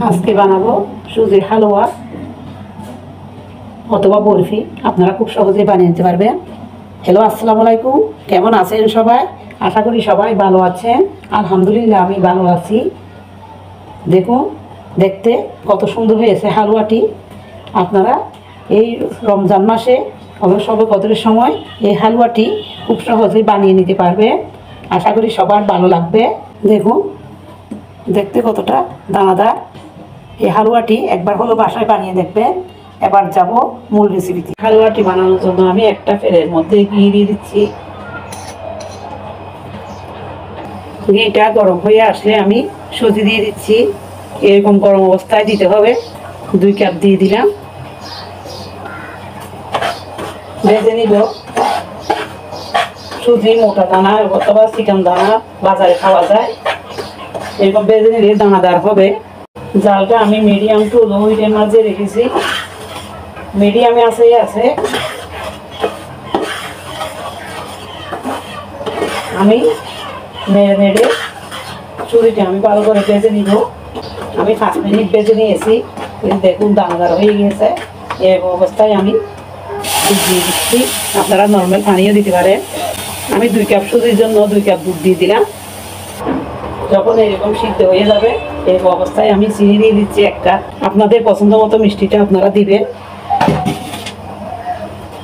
আজকে বানাবো সুজির হালুয়া অথবা বরফি। আপনারা খুব সহজেই বানিয়ে নিতে পারবেন। হ্যালো, আসসালামু আলাইকুম। কেমন আছেন সবাই? আশা করি সবাই ভালো আছেন। আলহামদুলিল্লাহ আমি ভালো আছি। দেখুন, দেখতে কত সুন্দর হয়েছে হালুয়াটি। আপনারা এই রমজান মাসে শবে কদরের সময় এই হালুয়াটি খুব সহজেই বানিয়ে নিতে পারবে। আশা করি সবার ভালো লাগবে। দেখুন, দেখতে কতটা দানাদার। এই হালুয়াটি একবার হলো বাসায় বানিয়ে দেখবেন। এবার যাব মূল রেসিপিতে। হালুয়াটি বানানোর জন্য আমি একটা প্যানের মধ্যে ঘি দিয়ে দিচ্ছি। ঘিটা গরম হয়ে আসলে আমি সুজি দিয়ে দিচ্ছি। এরকম গরম অবস্থায় দিতে হবে। 2 কাপ দিয়ে দিলাম। ভেজে নিব। সুজি মোটা দানা অথবা চিকন দানা বাজারে পাওয়া যায়। এরকম ভেজে নিলে দানাদার হবে। জালটা আমি মিডিয়াম টু লো হিটের মাঝে রেখেছি। মিডিয়ামে আছে। আমি নেড়ে চুরিটা আমি ভালো করে ভেজে নিব। আমি 5 মিনিট ভেজে নিয়েছি। দেখুন দানাদার হয়ে গিয়েছে। এই অবস্থায় আমি দুধ দিয়ে দিচ্ছি। আপনারা নর্মাল পানিও দিতে পারেন। আমি 2 কাপ সুজির জন্য 2 কাপ দুধ দিয়ে দিলাম। যখন এরকম সিদ্ধ হয়ে যাবে এই অবস্থায় আমি চিনি দিয়ে দিচ্ছি একটা। আপনাদের পছন্দ মতো মিষ্টিটা আপনারা দিবেন।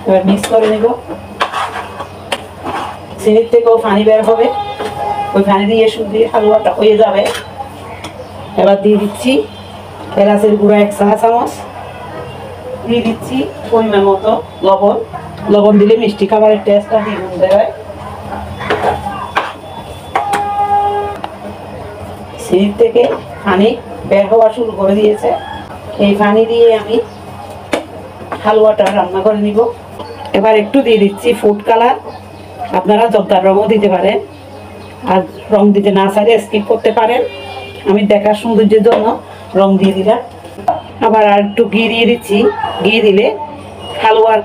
এবার মিক্স করে নেব। চিনির থেকেও পানি বের হবে। ওই পানি দিয়ে সুজির হালুয়াটা হয়ে যাবে। এবার দিয়ে দিচ্ছি এলাচের গুঁড়া 1 চা চামচ। দিয়ে দিচ্ছি পরিমাণ মতো লবণ। লবণ দিলে মিষ্টি খাবারের টেস্টটা দ্বিগুণ দেয়। চিনির থেকে পানি বের হওয়া শুরু করে দিয়েছে। এই পানি দিয়ে আমি হালুয়াটা রান্না করে নিব। এবার একটু দিয়ে দিচ্ছি ফুড কালার। আপনারা জর্দার রঙও দিতে পারেন। আর রং দিতে না চাইলে স্কিপ করতে পারেন। আমি দেখার সৌন্দর্যের জন্য রং দিয়ে দিলাম। আবার আর একটু ঘি দিয়ে দিচ্ছি। ঘি দিলে হালুয়ার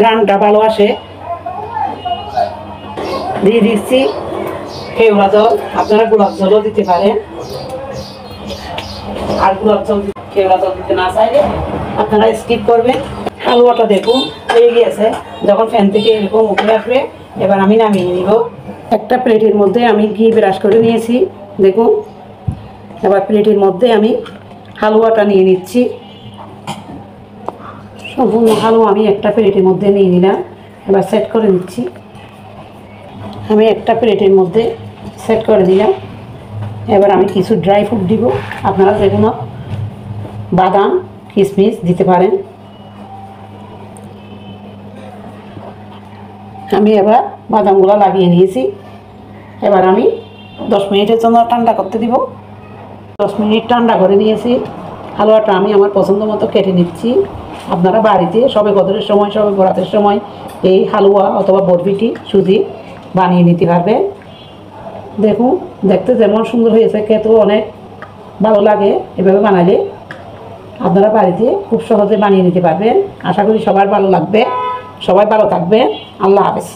ঘ্রাণটা ভালো আসে। দিয়ে দিচ্ছি কেওড়া জল। আপনারা গোলাপ জলও দিতে পারেন। আর গোলাপ জল কেওড়া জল দিতে না চাইলে আপনারা স্কিপ করবেন। হালুয়াটা দেখুন হয়ে গিয়েছে। যখন ফ্যান থেকে এরকম উঠে আসবে এবার আমি নামিয়ে নিব। একটা প্লেটের মধ্যে আমি ঘি ব্রাশ করে নিয়েছি। দেখুন, এবার প্লেটের মধ্যে আমি হালুয়াটা নিয়ে নিচ্ছি। সম্পূর্ণ হালুয়া আমি একটা প্লেটের মধ্যে নিয়ে নিলাম। এবার সেট করে নিচ্ছি। আমি একটা প্লেটের মধ্যে সেট করে দিলাম। এবার আমি কিছু ড্রাই ফ্রুট দিব। আপনারা যেগুলো বাদাম কিশমিশ দিতে পারেন। আমি এবার বাদামগুলো লাগিয়ে নিয়েছি। এবার আমি 10 মিনিটের জন্য ঠান্ডা করতে দিব। 10 মিনিট ঠান্ডা করে নিয়েছি। হালুয়াটা আমি আমার পছন্দ মতো কেটে নিচ্ছি। আপনারা বাড়িতে সবে কদরের সময় সবে বরাতের সময় এই হালুয়া অথবা বরফিটি সুজি বানিয়ে নিতে পারবে। দেখুন, দেখতে যেমন সুন্দর হয়েছে খেতেও অনেক ভালো লাগে। এভাবে বানালে আপনারা বাড়িতে খুব সহজে বানিয়ে নিতে পারবেন। আশা করি সবার ভালো লাগবে। সবাই ভালো থাকবে। আল্লাহ হাফেজ।